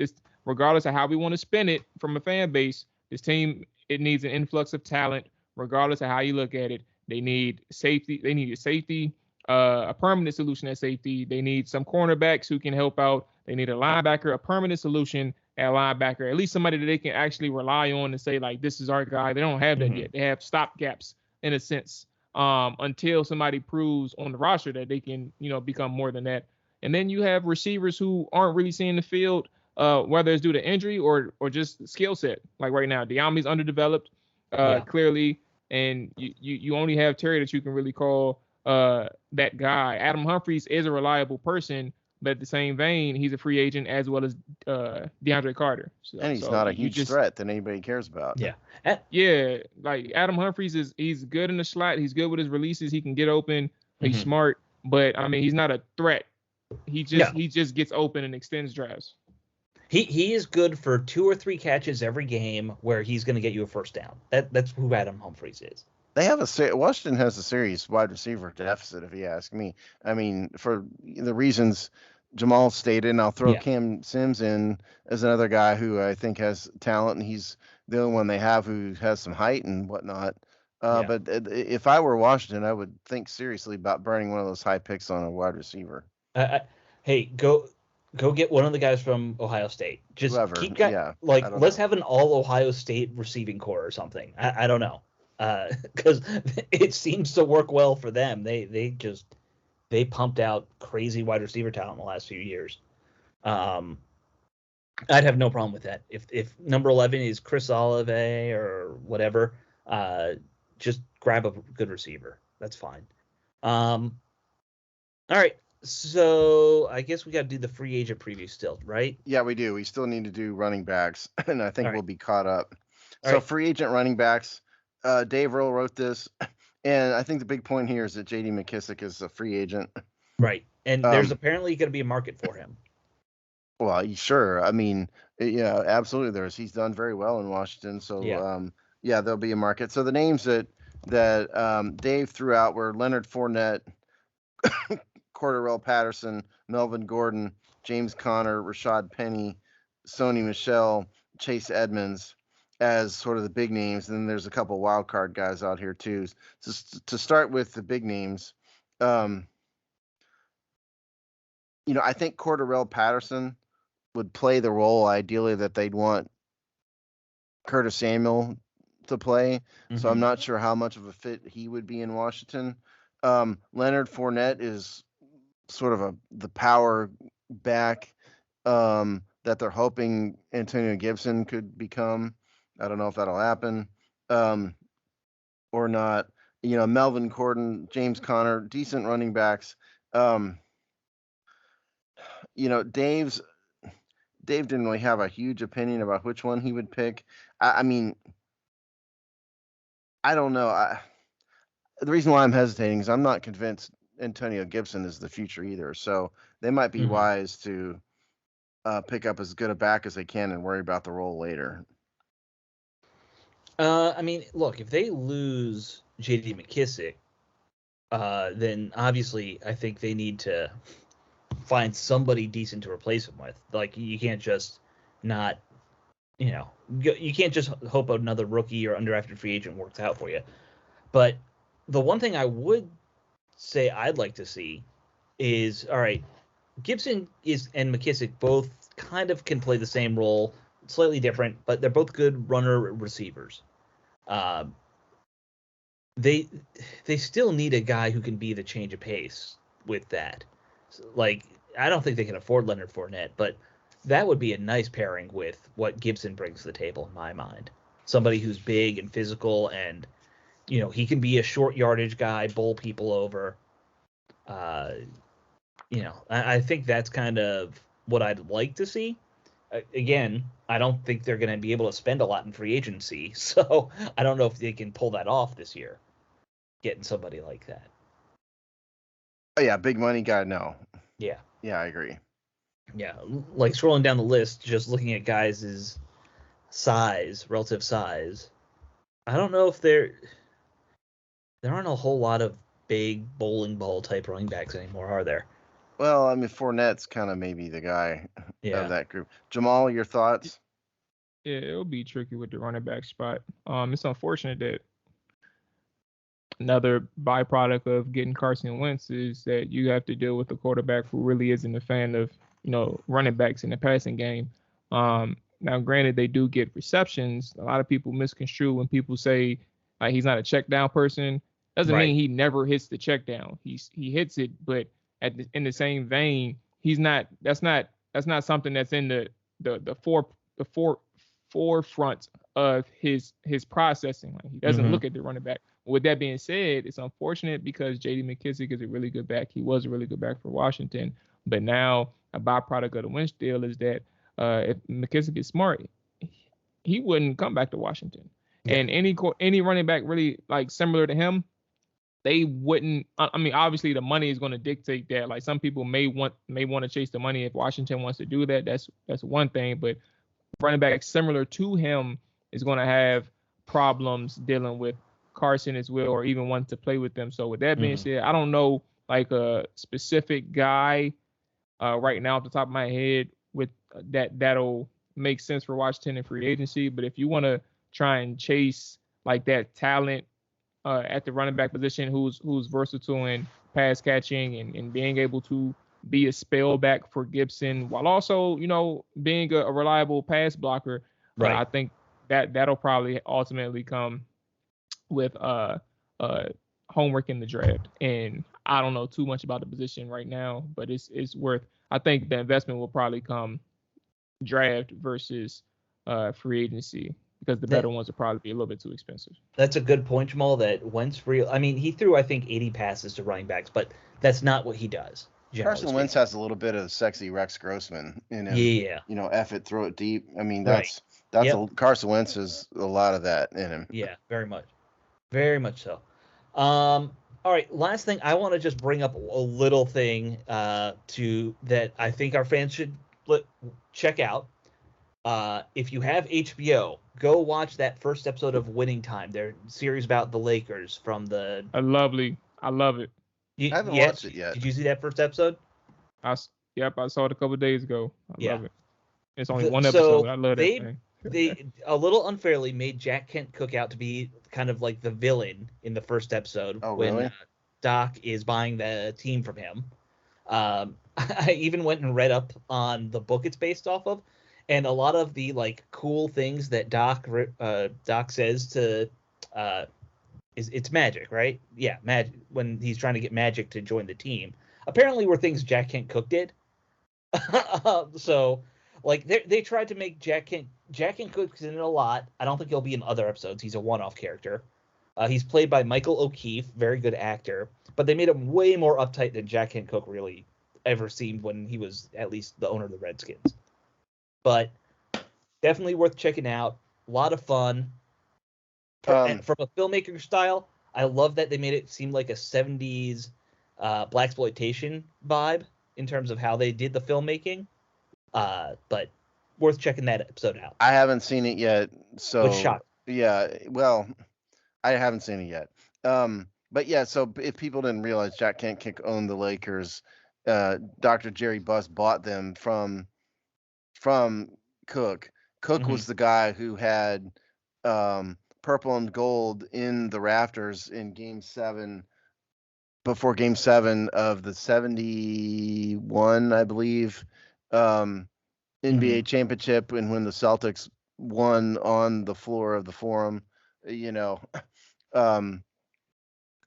regardless of how we want to spin it from a fan base. This team, it needs an influx of talent, regardless of how you look at it. They need safety. They need a safety, a permanent solution at safety. They need some cornerbacks who can help out. They need a linebacker, a permanent solution at linebacker, at least somebody that they can actually rely on and say, like, this is our guy. They don't have that yet. They have stopgaps in a sense until somebody proves on the roster that they can, become more than that. And then you have receivers who aren't really seeing the field, whether it's due to injury or just skill set. Like right now, Diami's underdeveloped, clearly, and you only have Terry that you can really call that guy. Adam Humphries is a reliable person, but at the same vein, he's a free agent as well as DeAndre Carter. And he's not a huge threat that anybody cares about. Yeah. Yeah, like Adam Humphries he's good in the slot. He's good with his releases. He can get open. He's smart, but I mean, he's not a threat. He just gets open and extends drives. He is good for 2 or 3 catches every game where he's going to get you a first down. That's who Adam Humphries is. They have Washington has a serious wide receiver deficit, if you ask me. I mean, for the reasons Jamal stated, and I'll throw Cam Sims in as another guy who I think has talent, and he's the only one they have who has some height and whatnot. But if I were Washington, I would think seriously about burning one of those high picks on a wide receiver. Hey, go get one of the guys from Ohio State. Just keep let's have an all Ohio State receiving core or something. I don't know. Because it seems to work well for them. They pumped out crazy wide receiver talent in the last few years. I'd have no problem with that. If number 11 is Chris Olave or whatever, just grab a good receiver. That's fine. All right. So I guess we got to do the free agent preview still, right? Yeah, we do. We still need to do running backs, and I think we'll be caught up. So free agent running backs. Dave Earl wrote this, and I think the big point here is that J.D. McKissic is a free agent. Right, and there's apparently going to be a market for him. Well, sure. I mean, yeah, absolutely. He's done very well in Washington, so there'll be a market. So the names that Dave threw out were Leonard Fournette, Cordarrelle Patterson, Melvin Gordon, James Conner, Rashad Penny, Sony Michel, Chase Edmonds as sort of the big names. And then there's a couple wild card guys out here too. Just to start with the big names, I think Cordarrelle Patterson would play the role ideally that they'd want Curtis Samuel to play. So I'm not sure how much of a fit he would be in Washington. Leonard Fournette is sort of the power back that they're hoping Antonio Gibson could become. I don't know if that'll happen or not. Melvin Gordon, James Conner, decent running backs. Dave didn't really have a huge opinion about which one he would pick. I mean, I don't know. The reason why I'm hesitating is I'm not convinced Antonio Gibson is the future either. So they might be wise to pick up as good a back as they can and worry about the role later. I mean, look, if they lose J.D. McKissic, then obviously I think they need to find somebody decent to replace him with. Like, you can't just not, you can't just hope another rookie or undrafted free agent works out for you. But the one thing I would say I'd like to see is, all right, Gibson and McKissic both kind of can play the same role, slightly different, but they're both good runner receivers. They still need a guy who can be the change of pace with that. Like, I don't think they can afford Leonard Fournette, but that would be a nice pairing with what Gibson brings to the table in my mind. Somebody who's big and physical, and he can be a short yardage guy, bowl people over. I think that's kind of what I'd like to see. again, I don't think they're going to be able to spend a lot in free agency. So I don't know if they can pull that off this year, getting somebody like that. Oh, yeah, big money guy, no. Yeah. Yeah, I agree. Yeah, like scrolling down the list, just looking at guys' relative size, I don't know if there aren't a whole lot of big bowling ball type running backs anymore, are there? Well, I mean, Fournette's kind of maybe the guy Yeah. of that group. Jamal, your thoughts? Yeah, it'll be tricky with the running back spot. It's unfortunate that another byproduct of getting Carson Wentz is that you have to deal with a quarterback who really isn't a fan of, running backs in the passing game. Now, granted, they do get receptions. A lot of people misconstrue when people say like he's not a check down person. Doesn't Right. mean he never hits the check down. He hits it, but in the same vein, he's not. That's not something that's in the forefront of his processing. Like he doesn't look at the running back. With that being said, it's unfortunate because J.D. McKissic is a really good back. He was a really good back for Washington, but now a byproduct of the Wentz deal is that if McKissic is smart, he wouldn't come back to Washington. Yeah. And any running back really like similar to him, they wouldn't. I mean, obviously the money is going to dictate that. Like some people may want to chase the money if Washington wants to do that. That's one thing, but running back similar to him is going to have problems dealing with Carson as well, or even wanting to play with them. So with that being said, I don't know like a specific guy right now off the top of my head with that'll make sense for Washington in free agency. But if you want to try and chase like that talent at the running back position who's versatile in pass catching and being able to be a spell back for Gibson while also, being a reliable pass blocker, Right. I think that'll probably ultimately come with homework in the draft. And I don't know too much about the position right now, but it's worth. I think the investment will probably come draft versus free agency because the better ones will probably be a little bit too expensive. That's a good point, Jamal. That Wentz he threw I think 80 passes to running backs, but that's not what he does. Carson Wentz has a little bit of sexy Rex Grossman in him. Yeah. F it, throw it deep. I mean, Right. Carson Wentz has a lot of that in him. Yeah, very much. Very much so. All right, last thing, I want to just bring up a little thing to that I think our fans should check out. If you have HBO, go watch that first episode of Winning Time, their series about the Lakers from the. I love it. I haven't watched it yet. Did you see that first episode? I saw it a couple of days ago. I love it. It's only one So episode. I love that thing. They a little unfairly made Jack Kent Cook out to be kind of like the villain in the first episode when Doc is buying the team from him. I even went and read up on the book it's based off of, and a lot of the like cool things that Doc says to it's magic, right? Yeah, magic when he's trying to get Magic to join the team. Apparently, were things Jack Kent Cook did. So, like they tried to make Jack Kent Cook's in it a lot. I don't think he'll be in other episodes. He's a one-off character. He's played by Michael O'Keefe, very good actor, but they made him way more uptight than Jack Kent Cook really ever seemed when he was at least the owner of the Redskins. But definitely worth checking out. A lot of fun. From a filmmaker style, I love that they made it seem like a 70s blaxploitation vibe in terms of how they did the filmmaking. But worth checking that episode out. I haven't seen it yet, so shot. Yeah, well, I haven't seen it yet. But yeah, so if people didn't realize Jack Kent Cook owned the Lakers, Dr. Jerry Buss bought them from Cook. Cook was the guy who had purple and gold in the rafters in Game 7, before Game 7 of the 71, I believe, NBA championship, and when the Celtics won on the floor of the Forum, and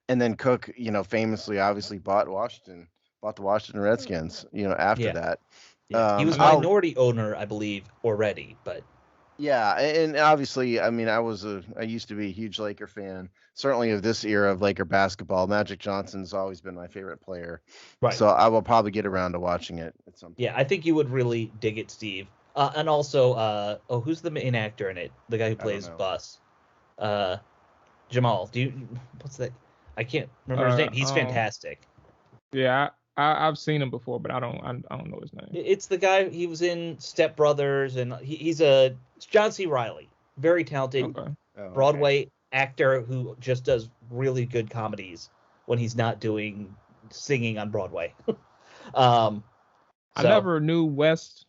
then Cook, famously, obviously bought the Washington Redskins, after that. Yeah. He was minority owner, I believe, already, but. Yeah, and obviously, I mean, I used to be a huge Laker fan, certainly of this era of Laker basketball. Magic Johnson's always been my favorite player. Right. So I will probably get around to watching it at some point. Yeah, I think you would really dig it, Steve. And also, who's the main actor in it? The guy who plays know. Bus. Jamal. What's that? I can't remember his name. He's fantastic. Yeah, I've seen him before, but I don't know his name. It's the guy. He was in Step Brothers, and it's John C. Reilly, very talented Broadway actor who just does really good comedies when he's not doing singing on Broadway. I never knew West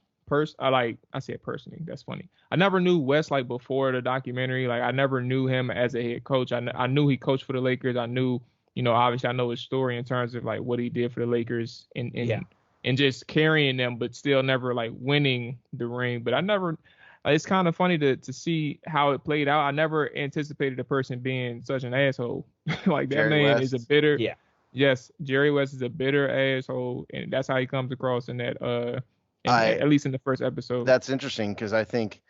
I say it personally. That's funny. I never knew West like before the documentary. Like I never knew him as a head coach. I knew he coached for the Lakers. I knew, obviously I know his story in terms of like what he did for the Lakers and just carrying them, but still never like winning the ring. But I never. It's kind of funny to see how it played out. I never anticipated a person being such an asshole. Like that Jerry man West. is a bitter. Yeah. Yes, Jerry West is a bitter asshole, and that's how he comes across in that. At least in the first episode. That's interesting because I think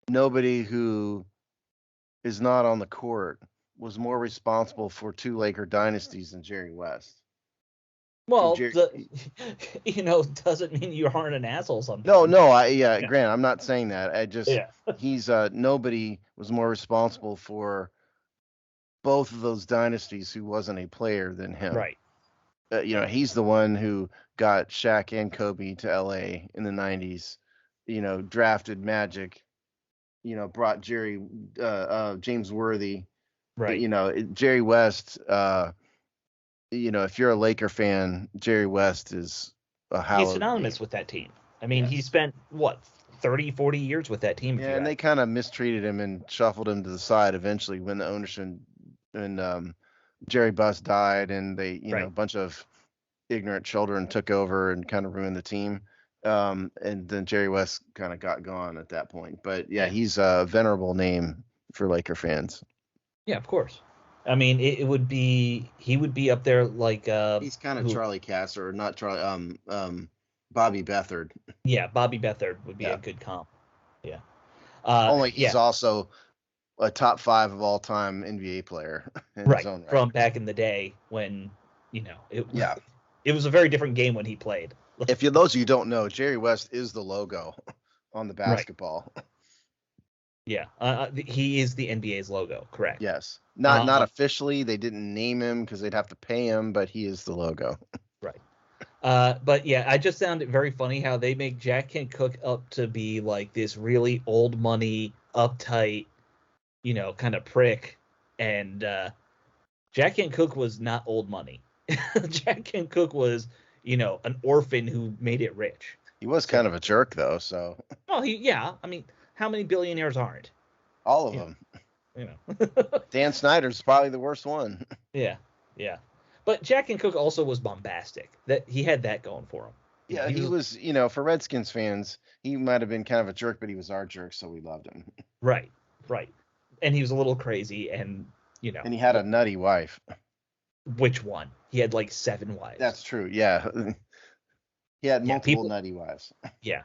nobody who is not on the court was more responsible for 2 Laker dynasties than Jerry West. Well, doesn't mean you aren't an asshole sometimes. No, Grant, I'm not saying that. I just he's nobody was more responsible for both of those dynasties who wasn't a player than him. Right. He's the one who got Shaq and Kobe to LA in the 90s, drafted Magic, brought James Worthy. Right. Jerry West, if you're a Laker fan, Jerry West is a hallowed He's synonymous name. with that team. I mean, he spent, 30, 40 years with that team. Yeah, and they kind of mistreated him and shuffled him to the side eventually when the ownership and Jerry Buss died and they, a bunch of ignorant children took over and kind of ruined the team. And then Jerry West kind of got gone at that point. But he's a venerable name for Laker fans. Yeah, of course. I mean, he would be up there like he's kind of Charlie Casser, not Charlie, Bobby Beathard. Yeah, Bobby Beathard would be a good comp. Yeah. Only he's also a top 5 of all time NBA player. In his own right. From back in the day when, it was a very different game when he played. If those of you don't know, Jerry West is the logo on the basketball. Right. Yeah, he is the NBA's logo, correct? Yes. Not officially. They didn't name him because they'd have to pay him, but he is the logo. Right. But yeah, I just found it very funny how they make Jack Kent Cooke up to be like this really old money, uptight, kind of prick. And Jack Kent Cooke was not old money. Jack Kent Cooke was, an orphan who made it rich. He was kind of a jerk, though, so. Well, I mean, how many billionaires aren't? All of them. Dan Snyder's probably the worst one. Yeah. But Jack Kent Cooke also was bombastic. That he had that going for him. Yeah, he was, for Redskins fans, he might have been kind of a jerk, but he was our jerk, so we loved him. Right. And he was a little crazy, and And he had a nutty wife. Which one? He had like 7 wives. That's true. Yeah. He had multiple nutty wives. Yeah.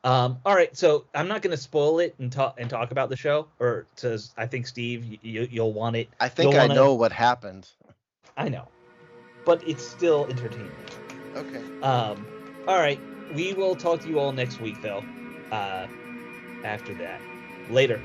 All right. So I'm not going to spoil it and talk about the show, or I think Steve, you'll want it. I think I know what happened. I know, but it's still entertaining. Okay. All right. We will talk to you all next week, though. After that, later.